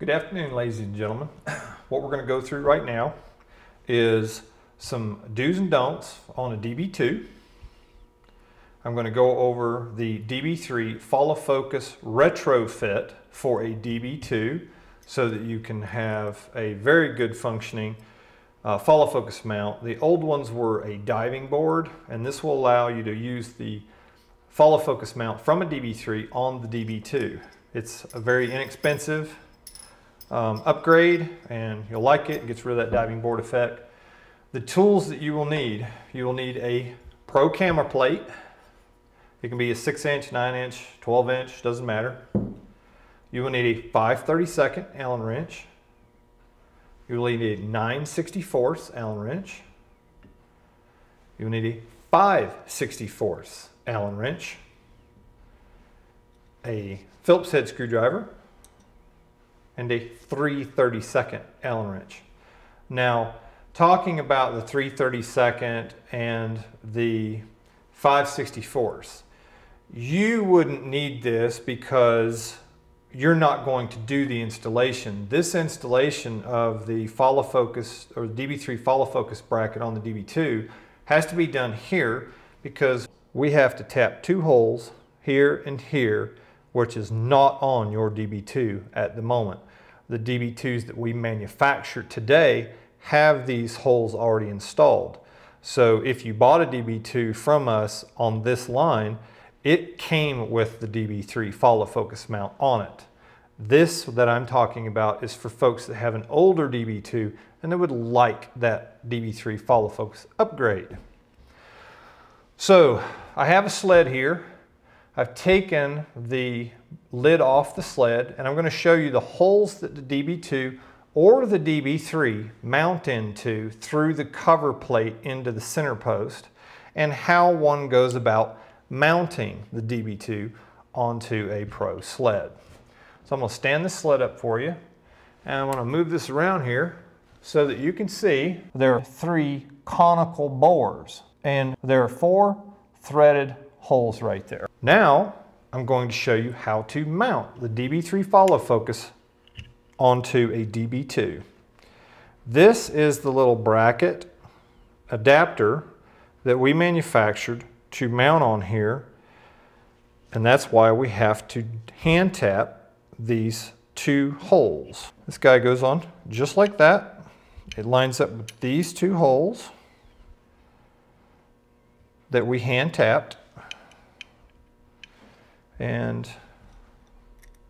Good afternoon, ladies and gentlemen. What we're going to go through right now is some do's and don'ts on a DB2. I'm going to go over the DB3 follow focus retrofit for a DB2 so that you can have a very good functioning follow focus mount. The old ones were a diving board, and this will allow you to use the follow focus mount from a DB3 on the DB2. It's a very inexpensive upgrade, and you'll like it. It gets rid of that diving board effect. The tools that you will need a Pro camera plate. It can be a 6-inch, 9-inch, 12-inch, doesn't matter. You will need a 5/32 Allen wrench. You will need a 9/64 Allen wrench. You will need a 5/64 Allen wrench. A Phillips head screwdriver, and a 3/32 Allen wrench. Now, talking about the 3/32 and the 5/64, you wouldn't need this because you're not going to do the installation. This installation of the follow focus or the DB3 follow focus bracket on the DB2 has to be done here because we have to tap two holes here and here, which is not on your DB2 at the moment. The DB2s that we manufacture today have these holes already installed. So if you bought a DB2 from us on this line, it came with the DB3 follow focus mount on it. This that I'm talking about is for folks that have an older DB2 and they would like that DB3 follow focus upgrade. So I have a sled here. I've taken the lid off the sled, and I'm going to show you the holes that the DB2 or the DB3 mount into through the cover plate into the center post, and how one goes about mounting the DB2 onto a Pro sled. So I'm going to stand this sled up for you, and I'm going to move this around here so that you can see there are 3 conical bores, and there are 4 threaded holes right there. Now I'm going to show you how to mount the DB3 follow focus onto a DB2. This is the little bracket adapter that we manufactured to mount on here, and that's why we have to hand tap these 2 holes. This guy goes on just like that. It lines up with these 2 holes that we hand tapped, and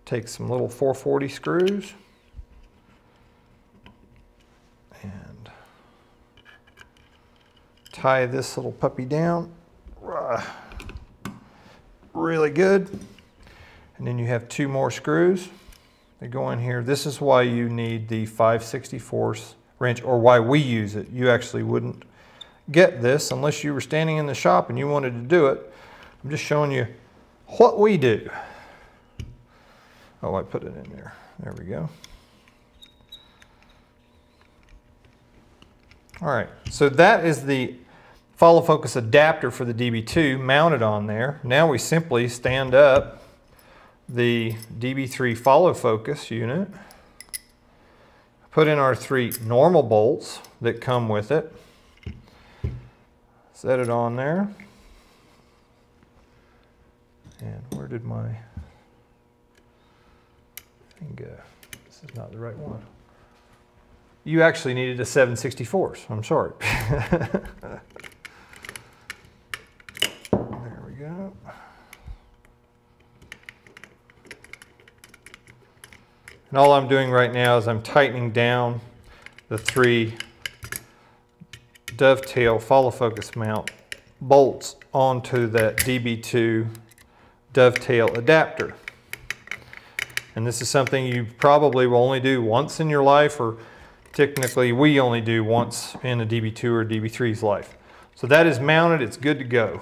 take some little 440 screws and tie this little puppy down really good. And then you have 2 more screws that go in here. This is why you need the 5/64 wrench, or why we use it. You actually wouldn't get this unless you were standing in the shop and you wanted to do it. I'm just showing you what we do. Oh, I put it in there. There we go. All right, so that is the follow focus adapter for the DB2 mounted on there. Now we simply stand up the DB3 follow focus unit, put in our 3 normal bolts that come with it, set it on there. And where did my thing go? This is not the right one. You actually needed a 7/64. I'm sorry. There we go. And all I'm doing right now is I'm tightening down the 3 dovetail follow focus mount bolts onto that DB2 dovetail adapter. And this is something you probably will only do once in your life, or technically we only do once in a DB2 or DB3's life. So that is mounted, it's good to go.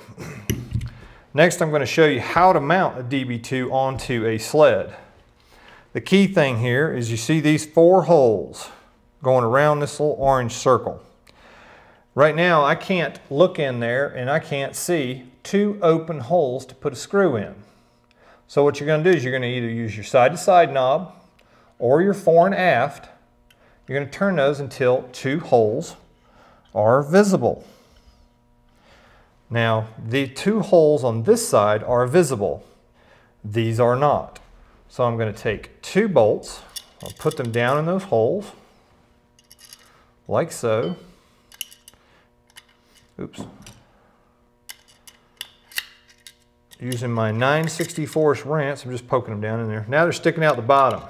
Next I'm going to show you how to mount a DB2 onto a sled. The key thing here is you see these 4 holes going around this little orange circle. Right now I can't look in there and I can't see 2 open holes to put a screw in. So what you're going to do is you're going to either use your side-to-side knob or your fore and aft, you're going to turn those until 2 holes are visible. Now, the 2 holes on this side are visible. These are not. So I'm going to take 2 bolts, I'll put them down in those holes, like so. Oops. Using my 9/64 wrench, I'm just poking them down in there. Now they're sticking out the bottom.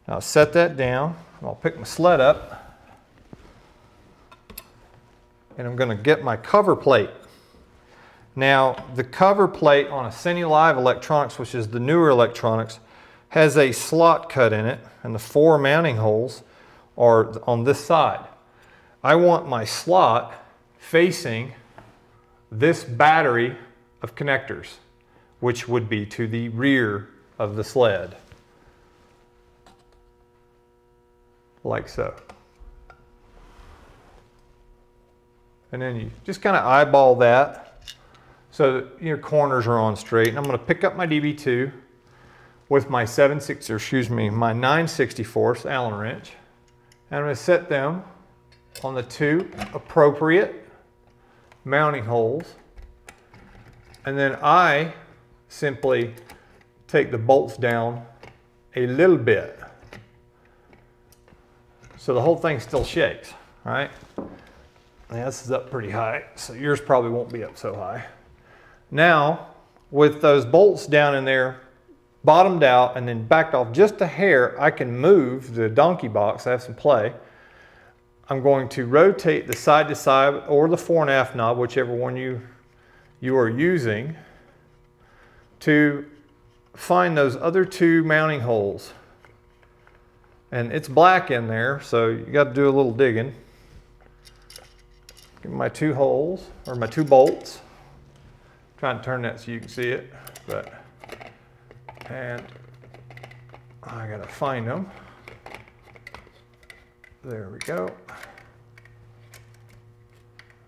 Now I'll set that down. I'll pick my sled up. And I'm going to get my cover plate. Now the cover plate on a Cinelive electronics, which is the newer electronics, has a slot cut in it, and the 4 mounting holes are on this side. I want my slot facing this battery of connectors, which would be to the rear of the sled, like so. And then you just kind of eyeball that so that your corners are on straight. And I'm going to pick up my DB2 with my my 9/64 Allen wrench, and I'm going to set them on the 2 appropriate mounting holes. And then I simply take the bolts down a little bit so the whole thing still shakes, all right? Now this is up pretty high, so yours probably won't be up so high. Now, with those bolts down in there, bottomed out and then backed off just a hair, I can move the donkey box. I have some play. I'm going to rotate the side to side or the fore and aft knob, whichever one you are using, to find those other 2 mounting holes. And it's black in there, so you got to do a little digging. Get my 2 holes, or my 2 bolts. Trying to turn that so you can see it, and I got to find them. There we go.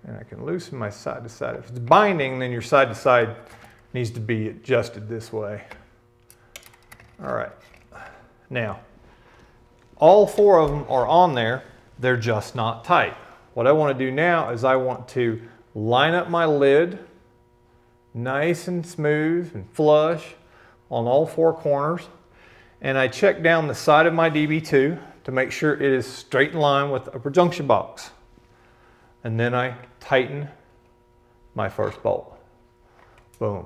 And I can loosen my side to side. If it's binding, then your side to side needs to be adjusted this way. All right. Now, all 4 of them are on there. They're just not tight. What I want to do now is I want to line up my lid nice and smooth and flush on all 4 corners. And I check down the side of my DB2 to make sure it is straight in line with the upper junction box. And then I tighten my first bolt. Boom.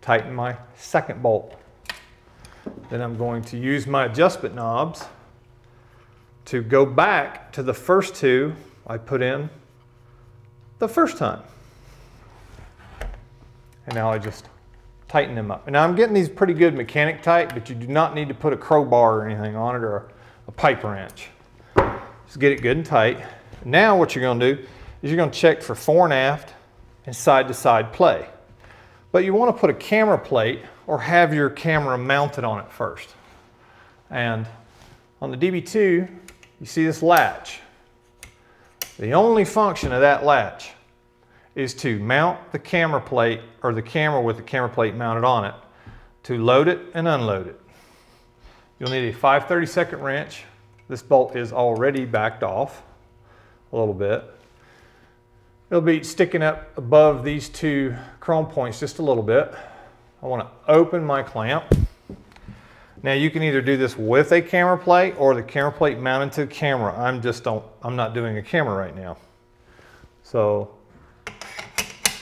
Tighten my second bolt. Then I'm going to use my adjustment knobs to go back to the first 2 I put in the first time. And now I just tighten them up. And now I'm getting these pretty good mechanic tight, but you do not need to put a crowbar or anything on it, or a pipe wrench. Just get it good and tight. Now what you're going to do is you're going to check for fore and aft and side to side play. But you want to put a camera plate or have your camera mounted on it first. And on the DB2, you see this latch. The only function of that latch is to mount the camera plate, or the camera with the camera plate mounted on it, to load it and unload it. You'll need a 5/32 wrench. This bolt is already backed off a little bit. It'll be sticking up above these 2 chrome points just a little bit. I want to open my clamp. Now you can either do this with a camera plate or the camera plate mounted to the camera. I'm not doing a camera right now. So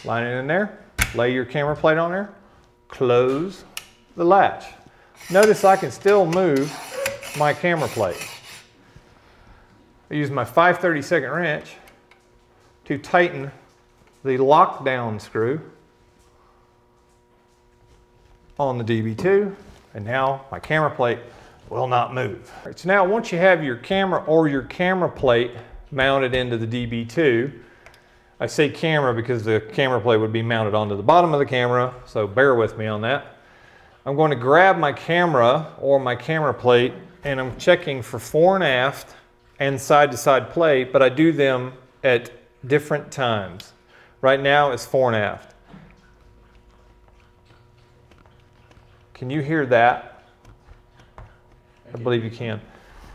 line it in there, lay your camera plate on there, close the latch. Notice I can still move my camera plate. I use my 5/32 wrench to tighten the lockdown screw on the DB2, and now my camera plate will not move. All right, so now once you have your camera or your camera plate mounted into the DB2, I say camera because the camera plate would be mounted onto the bottom of the camera, so bear with me on that. I'm going to grab my camera or my camera plate, and I'm checking for fore and aft and side to side play, but I do them at different times. Right now it's fore and aft. Can you hear that? I believe you can.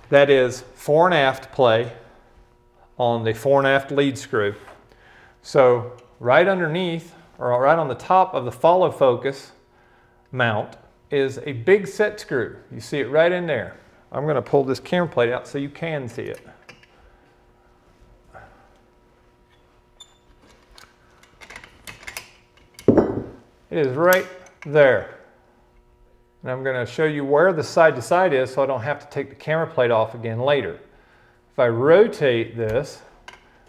That is fore and aft play on the fore and aft lead screw. So right underneath, or right on the top of the follow focus mount, is a big set screw. You see it right in there. I'm going to pull this camera plate out so you can see it. It is right there. And I'm going to show you where the side to side is so I don't have to take the camera plate off again later. If I rotate this,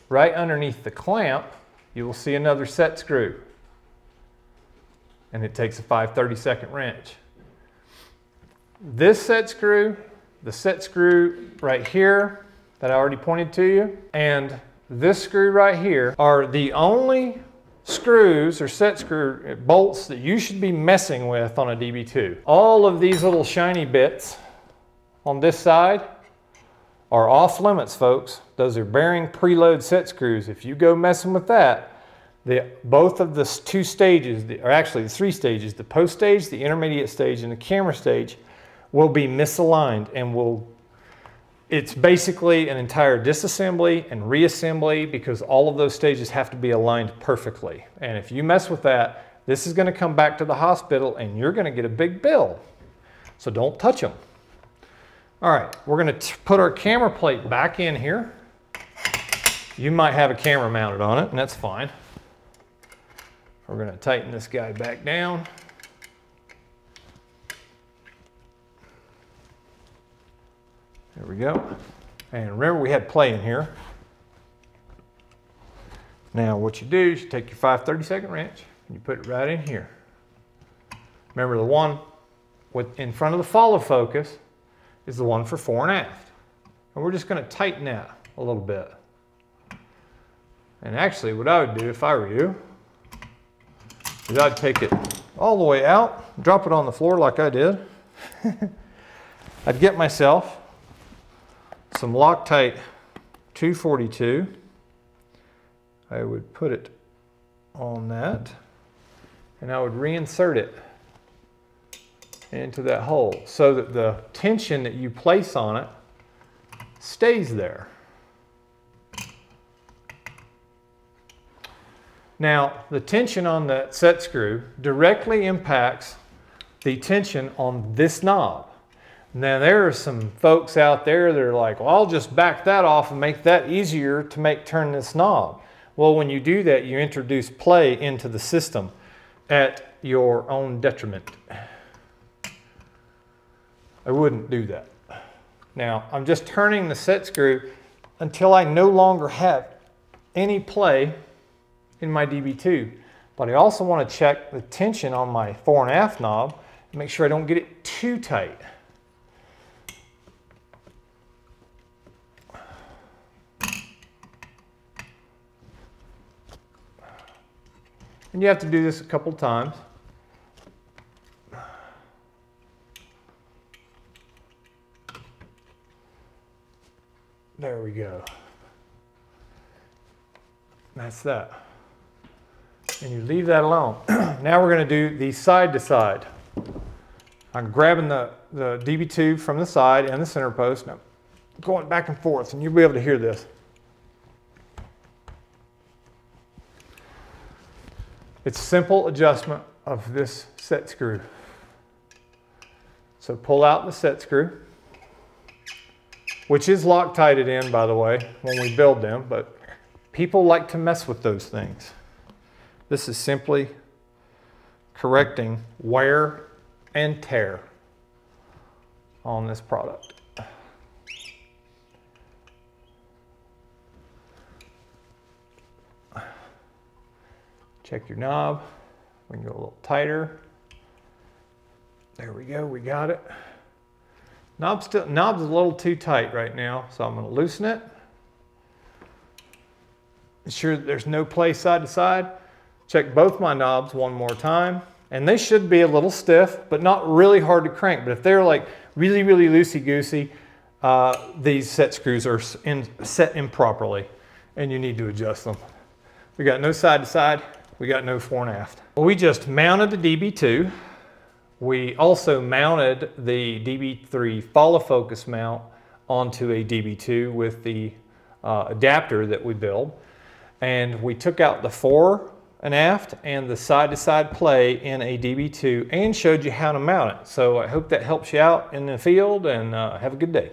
right underneath the clamp, you will see another set screw. And it takes a 5/32 wrench. This set screw, the set screw right here that I already pointed to you, and this screw right here are the only screws or set screw bolts that you should be messing with on a DB2. All of these little shiny bits on this side are off limits, folks. Those are bearing preload set screws. If you go messing with that, both of the two stages, or actually the three stages, the post stage, the intermediate stage, and the camera stage, will be misaligned and it's basically an entire disassembly and reassembly because all of those stages have to be aligned perfectly. And if you mess with that, this is going to come back to the hospital and you're going to get a big bill. So don't touch them. All right, we're going to put our camera plate back in here. You might have a camera mounted on it, and that's fine. We're going to tighten this guy back down. There we go. And remember, we had play in here. Now what you do is you take your 5/32 wrench and you put it right in here. Remember, the one in front of the follow focus is the one for fore and aft. And we're just going to tighten that a little bit. And actually what I would do if I were you is I'd take it all the way out, drop it on the floor like I did. I'd get myself some Loctite 242. I would put it on that and I would reinsert it into that hole so that the tension that you place on it stays there. Now, the tension on that set screw directly impacts the tension on this knob. Now, there are some folks out there that are like, well, I'll just back that off and make that easier to turn this knob. Well, when you do that, you introduce play into the system at your own detriment. I wouldn't do that. Now, I'm just turning the set screw until I no longer have any play in my DB2. But I also want to check the tension on my fore and aft knob and make sure I don't get it too tight. And you have to do this a couple times. There we go. That's that. And you leave that alone. Now we're going to do the side to side. I'm grabbing the DB2 from the side and the center post. Now going back and forth, and you'll be able to hear this. It's simple adjustment of this set screw. So pull out the set screw, which is Loctited in, by the way, when we build them, but people like to mess with those things. This is simply correcting wear and tear on this product. Check your knob. We can go a little tighter. There we go, we got it. Knob's a little too tight right now, so I'm going to loosen it. Ensure that there's no play side to side. Check both my knobs one more time. And they should be a little stiff, but not really hard to crank. But if they're like really, really loosey-goosey, these set screws are set improperly, and you need to adjust them. We got no side to side. We got no fore and aft. Well, we just mounted the DB2 We also mounted the DB3 follow focus mount onto a DB2 with the adapter that we built. And we took out the fore and aft and the side-to-side play in a DB2 and showed you how to mount it. So I hope that helps you out in the field, and have a good day.